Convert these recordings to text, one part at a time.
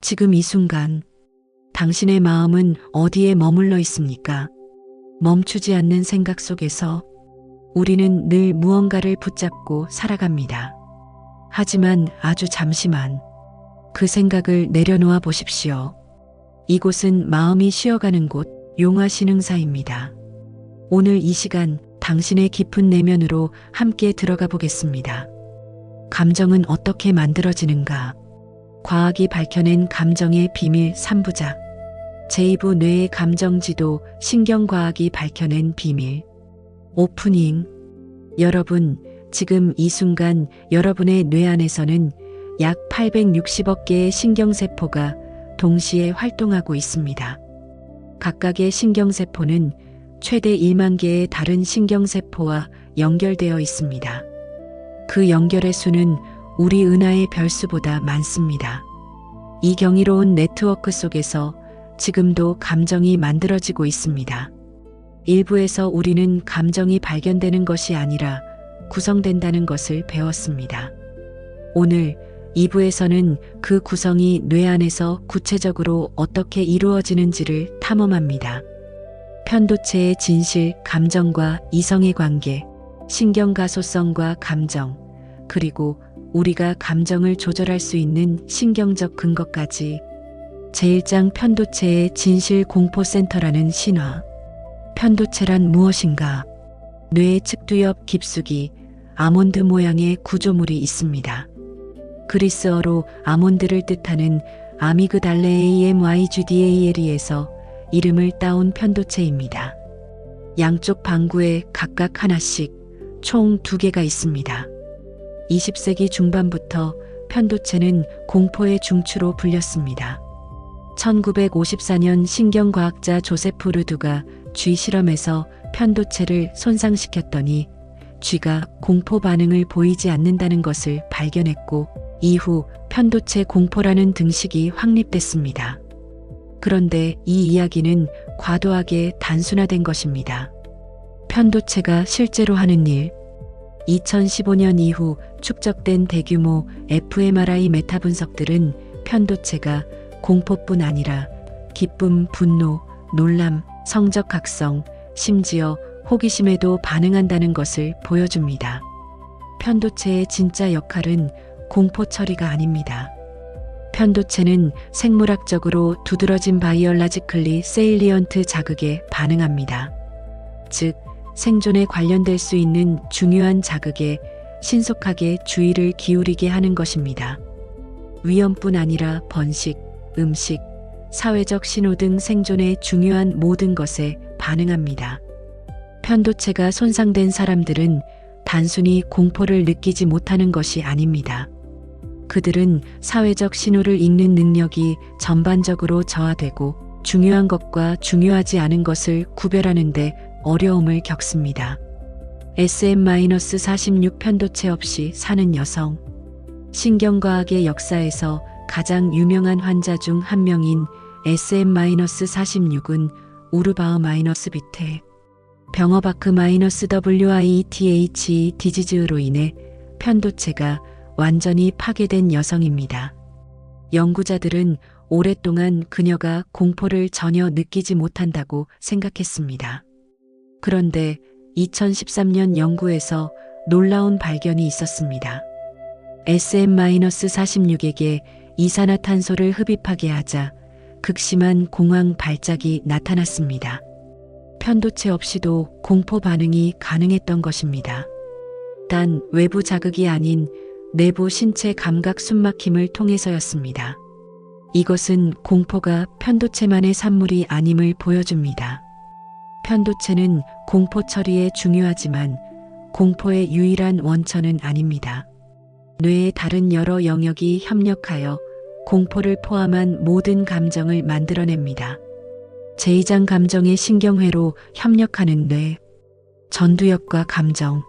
지금 이 순간 당신의 마음은 어디에 머물러 있습니까? 멈추지 않는 생각 속에서 우리는 늘 무언가를 붙잡고 살아갑니다. 하지만 아주 잠시만 그 생각을 내려놓아 보십시오. 이곳은 마음이 쉬어가는 곳, 용화신흥사입니다. 오늘 이 시간 당신의 깊은 내면으로 함께 들어가 보겠습니다. 감정은 어떻게 만들어지는가? 과학이 밝혀낸 감정의 비밀 3부작. 제2부 뇌의 감정지도 신경과학이 밝혀낸 비밀. 오프닝. 여러분, 지금 이 순간 여러분의 뇌 안에서는 약 860억 개의 신경세포가 동시에 활동하고 있습니다. 각각의 신경세포는 최대 1만 개의 다른 신경세포와 연결되어 있습니다. 그 연결의 수는 우리 은하의 별수보다 많습니다. 이 경이로운 네트워크 속에서 지금도 감정이 만들어지고 있습니다. 일부에서 우리는 감정이 발견되는 것이 아니라 구성된다는 것을 배웠습니다. 오늘 2부에서는 그 구성이 뇌 안에서 구체적으로 어떻게 이루어지는지를 탐험합니다. 편도체의 진실, 감정과 이성의 관계, 신경가소성과 감정, 그리고 우리가 감정을 조절할 수 있는 신경적 근거까지. 제1장 편도체의 진실 공포센터라는 신화. 편도체란 무엇인가? 뇌의 측두 옆 깊숙이 아몬드 모양의 구조물이 있습니다. 그리스어로 아몬드를 뜻하는 아미그달레 AMYGDAL에서 이름을 따온 편도체입니다. 양쪽 방구에 각각 하나씩 총 2개가 있습니다. 20세기 중반부터 편도체는 공포의 중추로 불렸습니다. 1954년 신경과학자 조세프 르두가 쥐 실험에서 편도체를 손상시켰더니 쥐가 공포 반응을 보이지 않는다는 것을 발견했고, 이후 편도체 공포라는 등식이 확립됐습니다. 그런데 이 이야기는 과도하게 단순화된 것입니다. 편도체가 실제로 하는 일. 2015년 이후 축적된 대규모 fMRI 메타 분석들은 편도체가 공포뿐 아니라 기쁨, 분노, 놀람, 성적 각성, 심지어 호기심에도 반응한다는 것을 보여줍니다. 편도체의 진짜 역할은 공포 처리가 아닙니다. 편도체는 생물학적으로 두드러진 바이올라지클리 세일리언트 자극에 반응합니다. 즉, 생존에 관련될 수 있는 중요한 자극에 신속하게 주의를 기울이게 하는 것입니다. 위험뿐 아니라 번식, 음식, 사회적 신호 등 생존에 중요한 모든 것에 반응합니다. 편도체가 손상된 사람들은 단순히 공포를 느끼지 못하는 것이 아닙니다. 그들은 사회적 신호를 읽는 능력이 전반적으로 저하되고 중요한 것과 중요하지 않은 것을 구별하는데 어려움을 겪습니다. SM-46 편도체 없이 사는 여성. 신경과학의 역사에서 가장 유명한 환자 중 한 명인 SM-46은 우르바흐-비테 병어바크-WIETH 디지즈로 인해 편도체가 완전히 파괴된 여성입니다. 연구자들은 오랫동안 그녀가 공포를 전혀 느끼지 못한다고 생각했습니다. 그런데 2013년 연구에서 놀라운 발견이 있었습니다. SM-46에게 이산화탄소를 흡입하게 하자 극심한 공황 발작이 나타났습니다. 편도체 없이도 공포 반응이 가능했던 것입니다. 단 외부 자극이 아닌 내부 신체 감각 숨막힘을 통해서였습니다. 이것은 공포가 편도체만의 산물이 아님을 보여줍니다. 편도체는 공포 처리에 중요하지만 공포의 유일한 원천은 아닙니다. 뇌의 다른 여러 영역이 협력하여 공포를 포함한 모든 감정을 만들어냅니다. 제2장 감정의 신경회로 협력하는 뇌. 전두엽과 감정.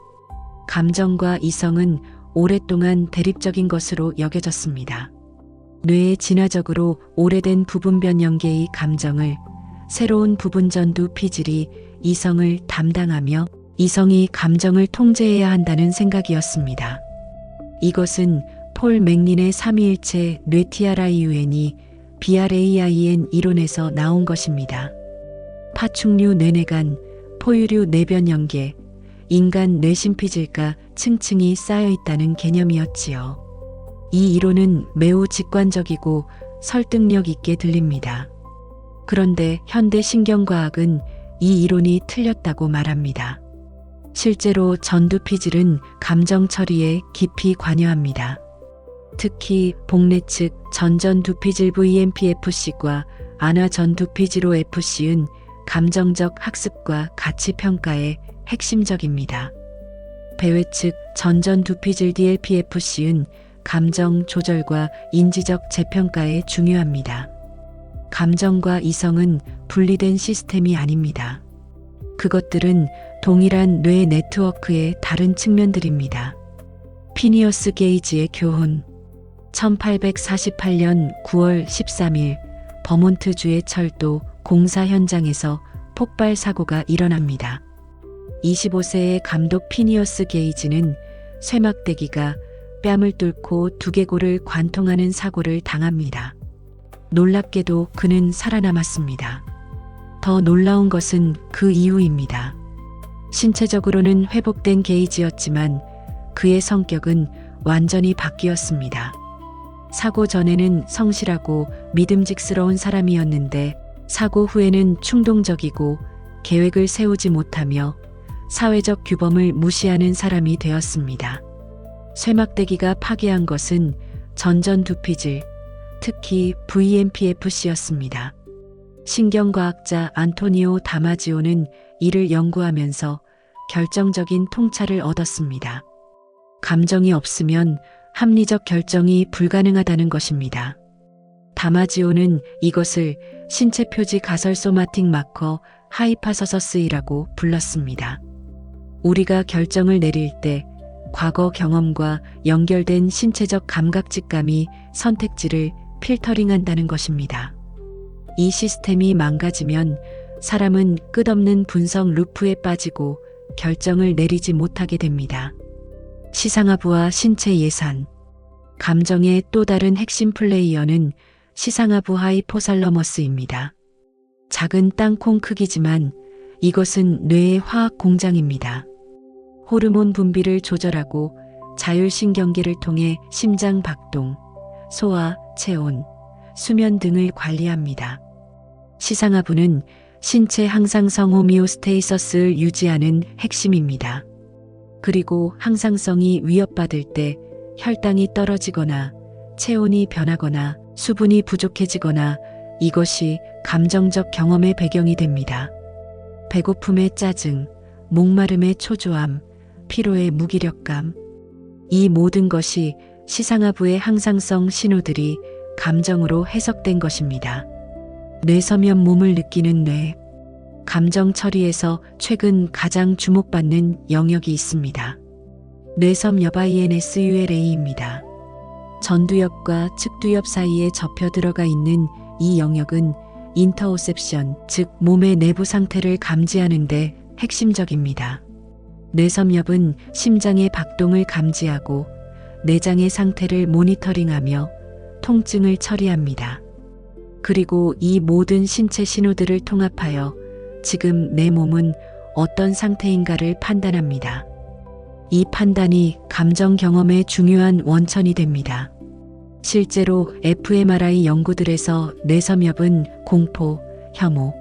감정과 이성은 오랫동안 대립적인 것으로 여겨졌습니다. 뇌의 진화적으로 오래된 부분변 연계의 감정을, 새로운 부분전두 피질이 이성을 담당하며 이성이 감정을 통제해야 한다는 생각이었습니다. 이것은 폴 맥린의 삼위일체 뇌TRIUN이 BRAIN 이론에서 나온 것입니다. 파충류 뇌내간, 포유류 내변 연계, 인간 뇌심피질과 층층이 쌓여 있다는 개념이었지요. 이 이론은 매우 직관적이고 설득력 있게 들립니다. 그런데 현대 신경과학은 이 이론이 틀렸다고 말합니다. 실제로 전두피질은 감정 처리에 깊이 관여합니다. 특히 복내 측 전전두피질 VMPFC과 안화전두피질 OFC은 감정적 학습과 가치 평가에 핵심적입니다. 배외 측 전전두피질 DLPFC는 감정 조절과 인지적 재평가에 중요합니다. 감정과 이성은 분리된 시스템이 아닙니다. 그것들은 동일한 뇌 네트워크의 다른 측면들입니다. 피니어스 게이지의 교훈. 1848년 9월 13일 버몬트주의 철도 공사 현장에서 폭발 사고가 일어납니다. 25세의 감독 피니어스 게이지는 쇠막대기가 뺨을 뚫고 두개골을 관통하는 사고를 당합니다. 놀랍게도 그는 살아남았습니다. 더 놀라운 것은 그 이유입니다. 신체적으로는 회복된 게이지였지만 그의 성격은 완전히 바뀌었습니다. 사고 전에는 성실하고 믿음직스러운 사람이었는데 사고 후에는 충동적이고 계획을 세우지 못하며 사회적 규범을 무시하는 사람이 되었습니다. 쇠막대기가 파괴한 것은 전전두피질, 특히 VMPFC였습니다. 신경과학자 안토니오 다마지오는 이를 연구하면서 결정적인 통찰을 얻었습니다. 감정이 없으면 합리적 결정이 불가능하다는 것입니다. 다마지오는 이것을 신체 표지 가설 소마틱 마커 하이파서서스이라고 불렀습니다. 우리가 결정을 내릴 때 과거 경험과 연결된 신체적 감각직감이 선택지를 필터링한다는 것입니다. 이 시스템이 망가지면 사람은 끝없는 분석 루프에 빠지고 결정을 내리지 못하게 됩니다. 시상하부와 신체 예산. 감정의 또 다른 핵심 플레이어는 시상하부 하이포살러머스입니다. 작은 땅콩 크기지만 이것은 뇌의 화학 공장입니다. 호르몬 분비를 조절하고 자율신경계를 통해 심장 박동, 소화, 체온, 수면 등을 관리합니다. 시상하부는 신체 항상성 호미오스테이서스를 유지하는 핵심입니다. 그리고 항상성이 위협받을 때 혈당이 떨어지거나 체온이 변하거나 수분이 부족해지거나 이것이 감정적 경험의 배경이 됩니다. 배고픔의 짜증, 목마름의 초조함, 피로의 무기력감. 이 모든 것이 시상하부의 항상성 신호들이 감정으로 해석된 것입니다. 뇌서면 몸을 느끼는 뇌. 감정 처리에서 최근 가장 주목받는 영역이 있습니다. 뇌섬엽 INSULA입니다. 전두엽과 측두엽 사이에 접혀 들어가 있는 이 영역은 인터오셉션, 즉 몸의 내부 상태를 감지하는 데 핵심적입니다. 뇌섬엽은 심장의 박동을 감지하고 내장의 상태를 모니터링하며 통증을 처리합니다. 그리고 이 모든 신체 신호들을 통합하여 지금 내 몸은 어떤 상태인가를 판단합니다. 이 판단이 감정 경험의 중요한 원천이 됩니다. 실제로 fMRI 연구들에서 뇌섬엽은 공포, 혐오,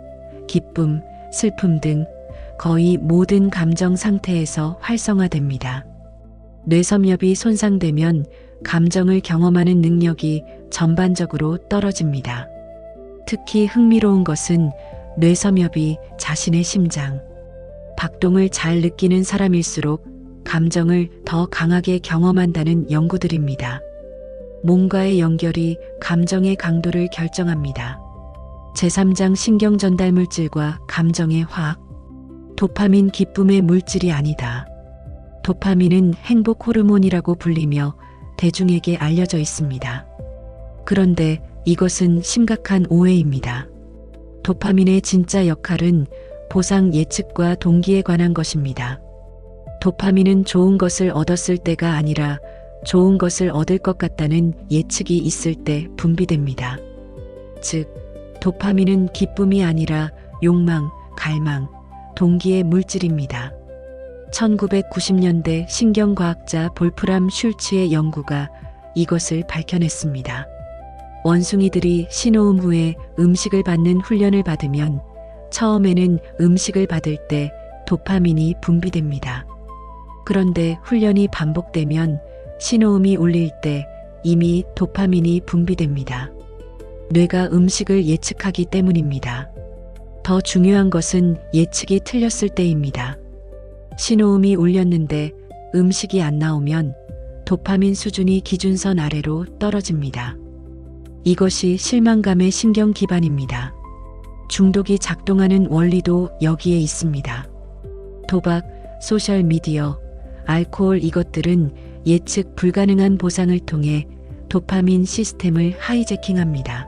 기쁨, 슬픔 등 거의 모든 감정 상태에서 활성화됩니다. 뇌섬엽이 손상되면 감정을 경험하는 능력이 전반적으로 떨어집니다. 특히 흥미로운 것은 뇌섬엽이 자신의 심장, 박동을 잘 느끼는 사람일수록 감정을 더 강하게 경험한다는 연구들입니다. 몸과의 연결이 감정의 강도를 결정합니다. 제3장 신경전달물질과 감정의 화학. 도파민 기쁨의 물질이 아니다. 도파민은 행복 호르몬이라고 불리며 대중에게 알려져 있습니다. 그런데 이것은 심각한 오해입니다. 도파민의 진짜 역할은 보상 예측과 동기에 관한 것입니다. 도파민은 좋은 것을 얻었을 때가 아니라 좋은 것을 얻을 것 같다는 예측이 있을 때 분비됩니다. 즉, 도파민은 기쁨이 아니라 욕망, 갈망, 동기의 물질입니다. 1990년대 신경과학자 볼프람 슐츠의 연구가 이것을 밝혀냈습니다. 원숭이들이 신호음 후에 음식을 받는 훈련을 받으면 처음에는 음식을 받을 때 도파민이 분비됩니다. 그런데 훈련이 반복되면 신호음이 울릴 때 이미 도파민이 분비됩니다. 뇌가 음식을 예측하기 때문입니다. 더 중요한 것은 예측이 틀렸을 때입니다. 신호음이 울렸는데 음식이 안 나오면 도파민 수준이 기준선 아래로 떨어집니다. 이것이 실망감의 신경 기반입니다. 중독이 작동하는 원리도 여기에 있습니다. 도박, 소셜미디어, 알코올 이것들은 예측 불가능한 보상을 통해 도파민 시스템을 하이제킹합니다.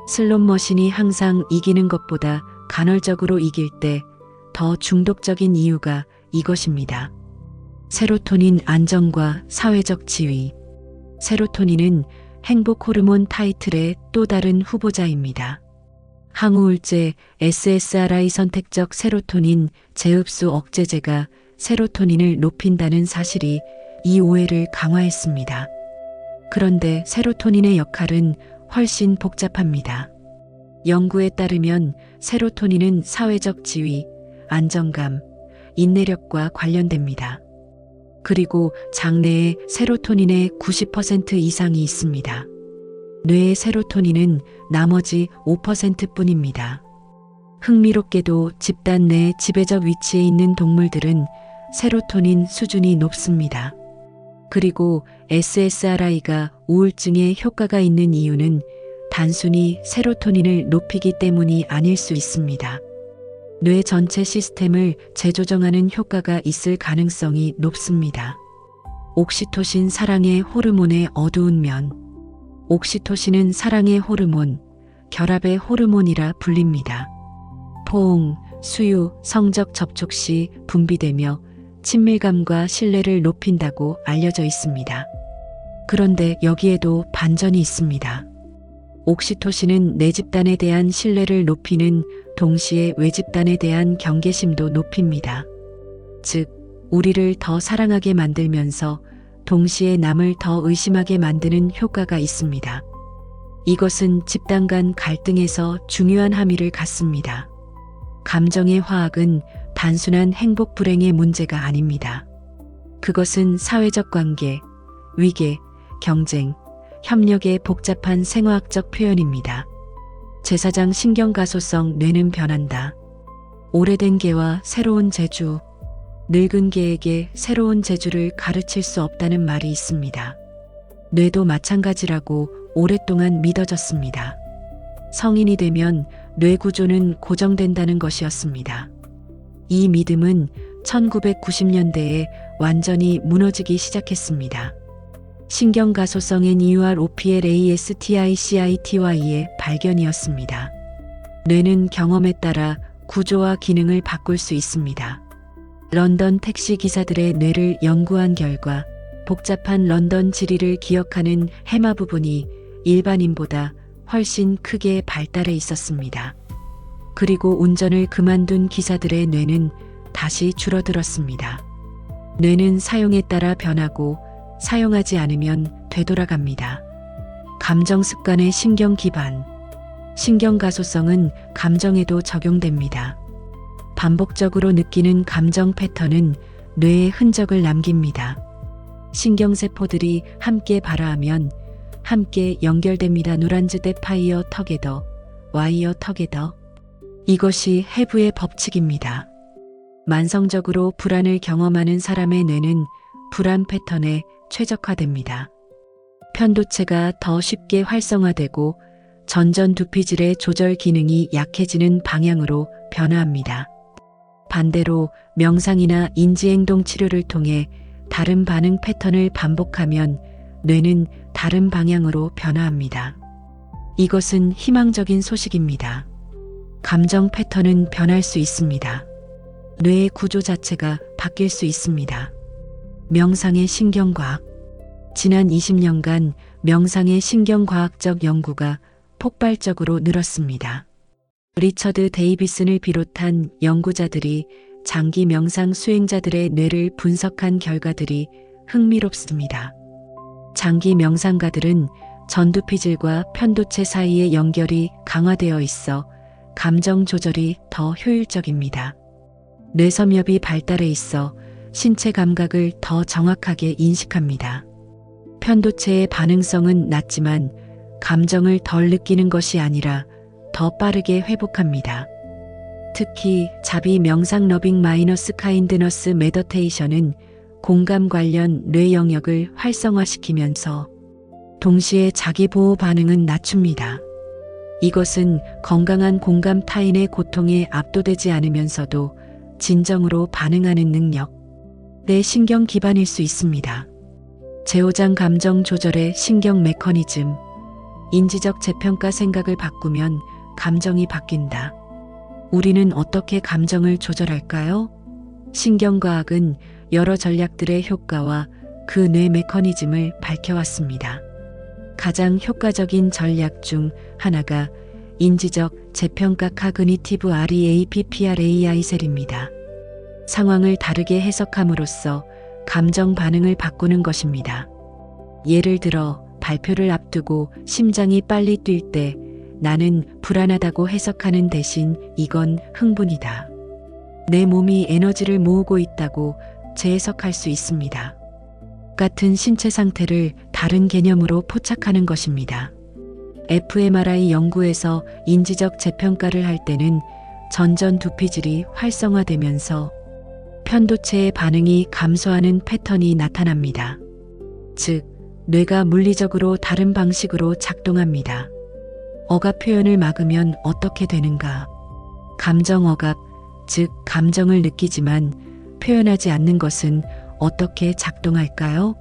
슬롯머신이 항상 이기는 것보다 간헐적으로 이길 때 더 중독적인 이유가 이것입니다. 세로토닌 안정과 사회적 지위. 세로토닌은 행복 호르몬 타이틀의 또 다른 후보자입니다. 항우울제 SSRI 선택적 세로토닌 재흡수 억제제가 세로토닌을 높인다는 사실이 이 오해를 강화했습니다. 그런데 세로토닌의 역할은 훨씬 복잡합니다. 연구에 따르면 세로토닌은 사회적 지위, 안정감, 인내력과 관련됩니다. 그리고 장내에 세로토닌의 90% 이상이 있습니다. 뇌의 세로토닌은 나머지 5%뿐입니다. 흥미롭게도 집단 내 지배적 위치에 있는 동물들은 세로토닌 수준이 높습니다. 그리고 SSRI가 우울증에 효과가 있는 이유는 단순히 세로토닌을 높이기 때문이 아닐 수 있습니다. 뇌 전체 시스템을 재조정하는 효과가 있을 가능성이 높습니다. 옥시토신 사랑의 호르몬의 어두운 면. 옥시토신은 사랑의 호르몬, 결합의 호르몬이라 불립니다. 포옹, 수유, 성적 접촉 시 분비되며 친밀감과 신뢰를 높인다고 알려져 있습니다. 그런데 여기에도 반전이 있습니다. 옥시토신은 내 집단에 대한 신뢰를 높이는 동시에 외집단에 대한 경계심도 높입니다. 즉, 우리를 더 사랑하게 만들면서 동시에 남을 더 의심하게 만드는 효과가 있습니다. 이것은 집단 간 갈등에서 중요한 함의를 갖습니다. 감정의 화학은 단순한 행복 불행의 문제가 아닙니다. 그것은 사회적 관계, 위계, 경쟁, 협력의 복잡한 생화학적 표현입니다. 제사장 신경가소성 뇌는 변한다. 오래된 개와 새로운 제주, 늙은 개에게 새로운 제주를 가르칠 수 없다는 말이 있습니다. 뇌도 마찬가지라고 오랫동안 믿어졌습니다. 성인이 되면 뇌 구조는 고정된다는 것이었습니다. 이 믿음은 1990년대에 완전히 무너지기 시작했습니다. 신경가소성 NEUROPLASTICITY의 발견이었습니다. 뇌는 경험에 따라 구조와 기능을 바꿀 수 있습니다. 런던 택시 기사들의 뇌를 연구한 결과 복잡한 런던 지리를 기억하는 해마 부분이 일반인보다 훨씬 크게 발달해 있었습니다. 그리고 운전을 그만둔 기사들의 뇌는 다시 줄어들었습니다. 뇌는 사용에 따라 변하고 사용하지 않으면 되돌아갑니다. 감정 습관의 신경 기반. 신경가소성은 감정에도 적용됩니다. 반복적으로 느끼는 감정 패턴은 뇌에 흔적을 남깁니다. 신경세포들이 함께 발화하면 함께 연결됩니다. 노란즈대 파이어 터게더, 와이어 터게더. 이것이 해부의 법칙입니다. 만성적으로 불안을 경험하는 사람의 뇌는 불안 패턴에 최적화됩니다. 편도체가 더 쉽게 활성화되고 전전두피질의 조절 기능이 약해지는 방향으로 변화합니다. 반대로 명상이나 인지행동 치료를 통해 다른 반응 패턴을 반복하면 뇌는 다른 방향으로 변화합니다. 이것은 희망적인 소식입니다. 감정 패턴은 변할 수 있습니다. 뇌의 구조 자체가 바뀔 수 있습니다. 명상의 신경과학. 지난 20년간 명상의 신경과학적 연구가 폭발적으로 늘었습니다. 리처드 데이비슨을 비롯한 연구자들이 장기 명상 수행자들의 뇌를 분석한 결과들이 흥미롭습니다. 장기 명상가들은 전두피질과 편도체 사이의 연결이 강화되어 있어 감정 조절이 더 효율적입니다. 뇌섬엽이 발달해 있어 신체 감각을 더 정확하게 인식합니다. 편도체의 반응성은 낮지만 감정을 덜 느끼는 것이 아니라 더 빠르게 회복합니다. 특히 자비 명상 러빙 마이너스 카인드너스 메디테이션은 공감 관련 뇌 영역을 활성화시키면서 동시에 자기 보호 반응은 낮춥니다. 이것은 건강한 공감 타인의 고통에 압도되지 않으면서도 진정으로 반응하는 능력, 내 신경 기반일 수 있습니다. 제오장 감정 조절의 신경 메커니즘, 인지적 재평가 생각을 바꾸면 감정이 바뀐다. 우리는 어떻게 감정을 조절할까요? 신경과학은 여러 전략들의 효과와 그 뇌 메커니즘을 밝혀왔습니다. 가장 효과적인 전략 중 하나가 인지적 재평가 카그니티브 REAPPRAI 셀입니다. 상황을 다르게 해석함으로써 감정 반응을 바꾸는 것입니다. 예를 들어 발표를 앞두고 심장이 빨리 뛸 때 나는 불안하다고 해석하는 대신 이건 흥분이다. 내 몸이 에너지를 모으고 있다고 재해석할 수 있습니다. 같은 신체 상태를 다른 개념으로 포착하는 것입니다. fMRI 연구에서 인지적 재평가를 할 때는 전전 두피질이 활성화되면서 편도체의 반응이 감소하는 패턴이 나타납니다. 즉, 뇌가 물리적으로 다른 방식으로 작동합니다. 억압 표현을 막으면 어떻게 되는가? 감정 억압, 즉 감정을 느끼지만 표현하지 않는 것은 어떻게 작동할까요?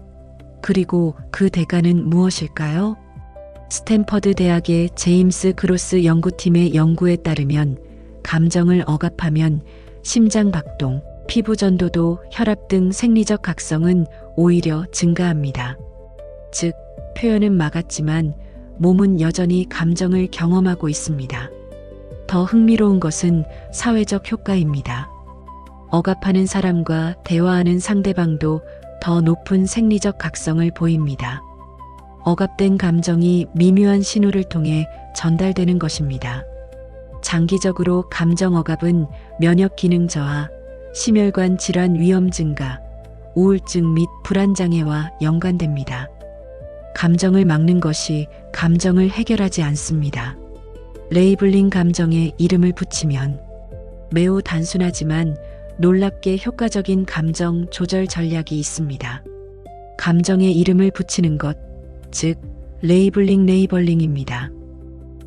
그리고 그 대가는 무엇일까요? 스탠퍼드 대학의 제임스 그로스 연구팀의 연구에 따르면 감정을 억압하면 심장 박동, 피부 전도도, 혈압 등 생리적 각성은 오히려 증가합니다. 즉, 표현은 막았지만 몸은 여전히 감정을 경험하고 있습니다. 더 흥미로운 것은 사회적 효과입니다. 억압하는 사람과 대화하는 상대방도 더 높은 생리적 각성을 보입니다. 억압된 감정이 미묘한 신호를 통해 전달되는 것입니다. 장기적으로 감정 억압은 면역 기능 저하, 심혈관 질환 위험 증가, 우울증 및 불안 장애와 연관됩니다. 감정을 막는 것이 감정을 해결하지 않습니다. 레이블링 감정에 이름을 붙이면 매우 단순하지만 놀랍게 효과적인 감정 조절 전략이 있습니다. 감정에 이름을 붙이는 것, 즉 레이블링입니다.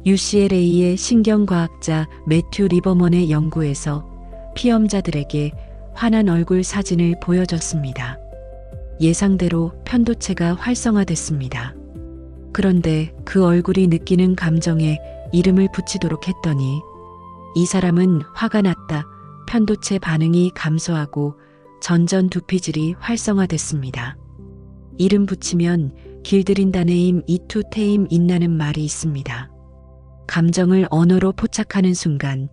UCLA의 신경과학자 매튜 리버먼의 연구에서 피험자들에게 환한 얼굴 사진을 보여줬습니다. 예상대로 편도체가 활성화됐습니다. 그런데 그 얼굴이 느끼는 감정에 이름을 붙이도록 했더니 이 사람은 화가 났다. 편도체 반응이 감소하고 전전 두피질이 활성화됐습니다. 이름 붙이면 길들인다 네임 이투 테임 인나는 말이 있습니다. 감정을 언어로 포착하는 순간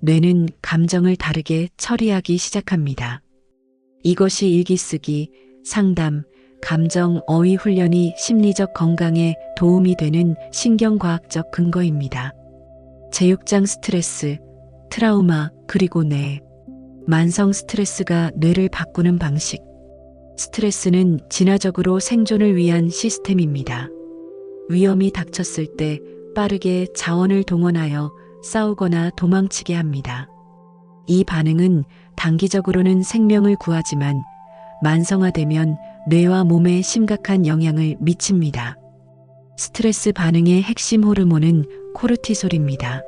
뇌는 감정을 다르게 처리하기 시작합니다. 이것이 일기쓰기, 상담, 감정 어휘 훈련이 심리적 건강에 도움이 되는 신경과학적 근거입니다. 제6장 스트레스, 트라우마, 그리고 뇌. 만성 스트레스가 뇌를 바꾸는 방식. 스트레스는 진화적으로 생존을 위한 시스템입니다. 위험이 닥쳤을 때 빠르게 자원을 동원하여 싸우거나 도망치게 합니다. 이 반응은 단기적으로는 생명을 구하지만 만성화되면 뇌와 몸에 심각한 영향을 미칩니다. 스트레스 반응의 핵심 호르몬은 코르티솔입니다.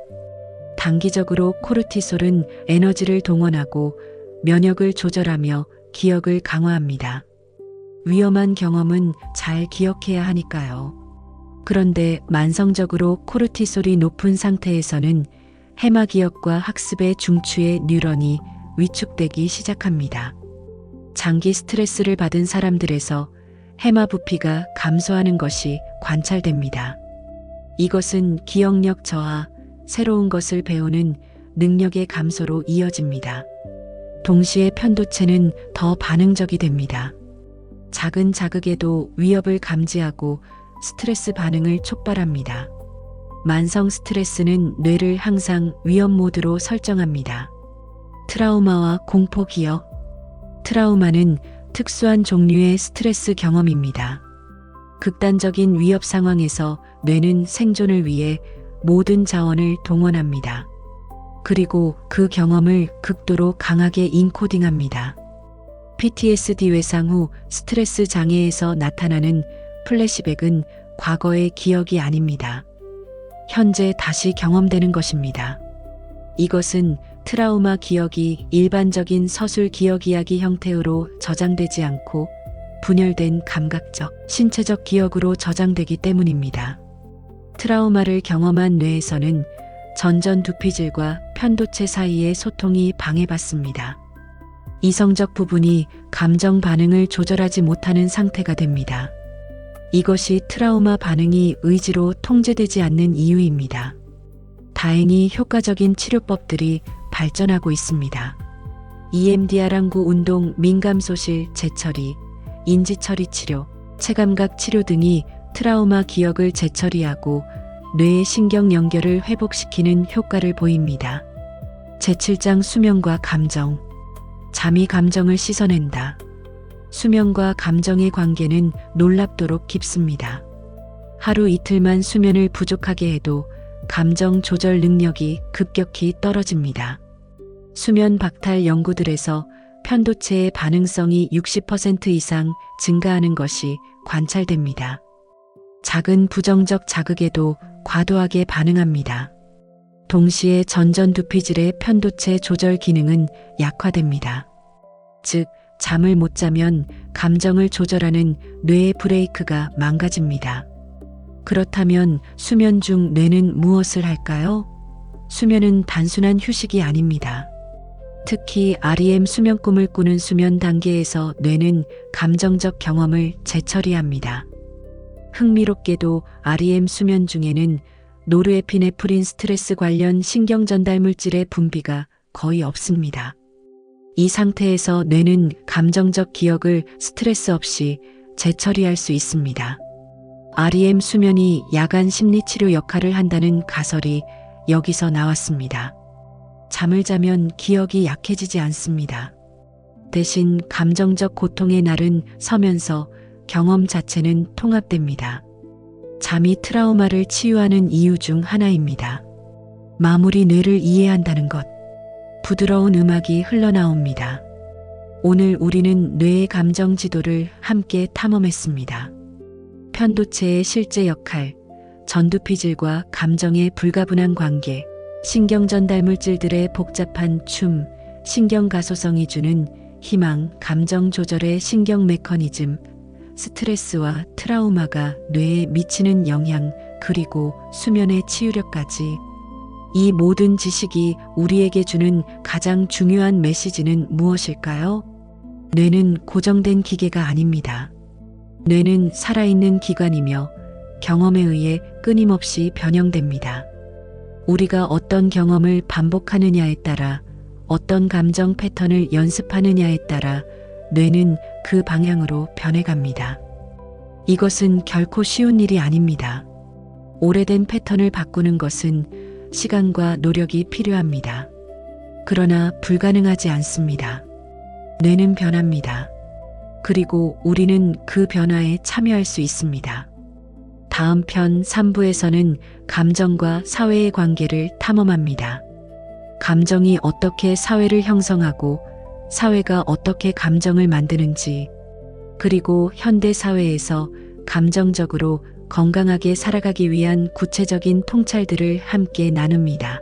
단기적으로 코르티솔은 에너지를 동원하고 면역을 조절하며 기억을 강화합니다. 위험한 경험은 잘 기억해야 하니까요. 그런데 만성적으로 코르티솔이 높은 상태에서는 해마 기억과 학습의 중추의 뉴런이 위축되기 시작합니다. 장기 스트레스를 받은 사람들에서 해마 부피가 감소하는 것이 관찰됩니다. 이것은 기억력 저하, 새로운 것을 배우는 능력의 감소로 이어집니다. 동시에 편도체는 더 반응적이 됩니다. 작은 자극에도 위협을 감지하고 스트레스 반응을 촉발합니다. 만성 스트레스는 뇌를 항상 위험 모드로 설정합니다. 트라우마와 공포 기억. 트라우마는 특수한 종류의 스트레스 경험입니다. 극단적인 위협 상황에서 뇌는 생존을 위해 모든 자원을 동원합니다. 그리고 그 경험을 극도로 강하게 인코딩합니다. PTSD 외상 후 스트레스 장애에서 나타나는 플래시백은 과거의 기억이 아닙니다. 현재 다시 경험되는 것입니다. 이것은 트라우마 기억이 일반적인 서술 기억 이야기 형태로 저장되지 않고 분열된 감각적, 신체적 기억으로 저장되기 때문입니다. 트라우마를 경험한 뇌에서는 전전 두피질과 편도체 사이의 소통이 방해받습니다. 이성적 부분이 감정 반응을 조절하지 못하는 상태가 됩니다. 이것이 트라우마 반응이 의지로 통제되지 않는 이유입니다. 다행히 효과적인 치료법들이 발전하고 있습니다. EMDR 항구 운동 민감소실 재처리, 인지처리 치료, 체감각 치료 등이 트라우마 기억을 재처리하고 뇌의 신경 연결을 회복시키는 효과를 보입니다. 제7장 수면과 감정. 잠이 감정을 씻어낸다. 수면과 감정의 관계는 놀랍도록 깊습니다. 하루 이틀만 수면을 부족하게 해도 감정 조절 능력이 급격히 떨어집니다. 수면 박탈 연구들에서 편도체의 반응성이 60% 이상 증가하는 것이 관찰됩니다. 작은 부정적 자극에도 과도하게 반응합니다. 동시에 전전 두피질의 편도체 조절 기능은 약화됩니다. 즉, 잠을 못 자면 감정을 조절하는 뇌의 브레이크가 망가집니다. 그렇다면 수면 중 뇌는 무엇을 할까요? 수면은 단순한 휴식이 아닙니다. 특히 REM 수면 꿈을 꾸는 수면 단계에서 뇌는 감정적 경험을 재처리합니다. 흥미롭게도 REM 수면 중에는 노르에피네프린 스트레스 관련 신경 전달 물질의 분비가 거의 없습니다. 이 상태에서 뇌는 감정적 기억을 스트레스 없이 재처리할 수 있습니다. REM 수면이 야간 심리치료 역할을 한다는 가설이 여기서 나왔습니다. 잠을 자면 기억이 약해지지 않습니다. 대신 감정적 고통의 날은 서면서 경험 자체는 통합됩니다. 잠이 트라우마를 치유하는 이유 중 하나입니다. 마무리 뇌를 이해한다는 것. 부드러운 음악이 흘러나옵니다. 오늘 우리는 뇌의 감정 지도를 함께 탐험했습니다. 편도체의 실제 역할, 전두피질과 감정의 불가분한 관계, 신경 전달 물질들의 복잡한 춤, 신경 가소성이 주는 희망, 감정 조절의 신경 메커니즘, 스트레스와 트라우마가 뇌에 미치는 영향, 그리고 수면의 치유력까지. 이 모든 지식이 우리에게 주는 가장 중요한 메시지는 무엇일까요? 뇌는 고정된 기계가 아닙니다. 뇌는 살아있는 기관이며 경험에 의해 끊임없이 변형됩니다. 우리가 어떤 경험을 반복하느냐에 따라, 어떤 감정 패턴을 연습하느냐에 따라 뇌는 그 방향으로 변해갑니다. 이것은 결코 쉬운 일이 아닙니다. 오래된 패턴을 바꾸는 것은 시간과 노력이 필요합니다. 그러나 불가능하지 않습니다. 뇌는 변합니다. 그리고 우리는 그 변화에 참여할 수 있습니다. 다음 편 3부에서는 감정과 사회의 관계를 탐험합니다. 감정이 어떻게 사회를 형성하고 사회가 어떻게 감정을 만드는지, 그리고 현대 사회에서 감정적으로 건강하게 살아가기 위한 구체적인 통찰들을 함께 나눕니다.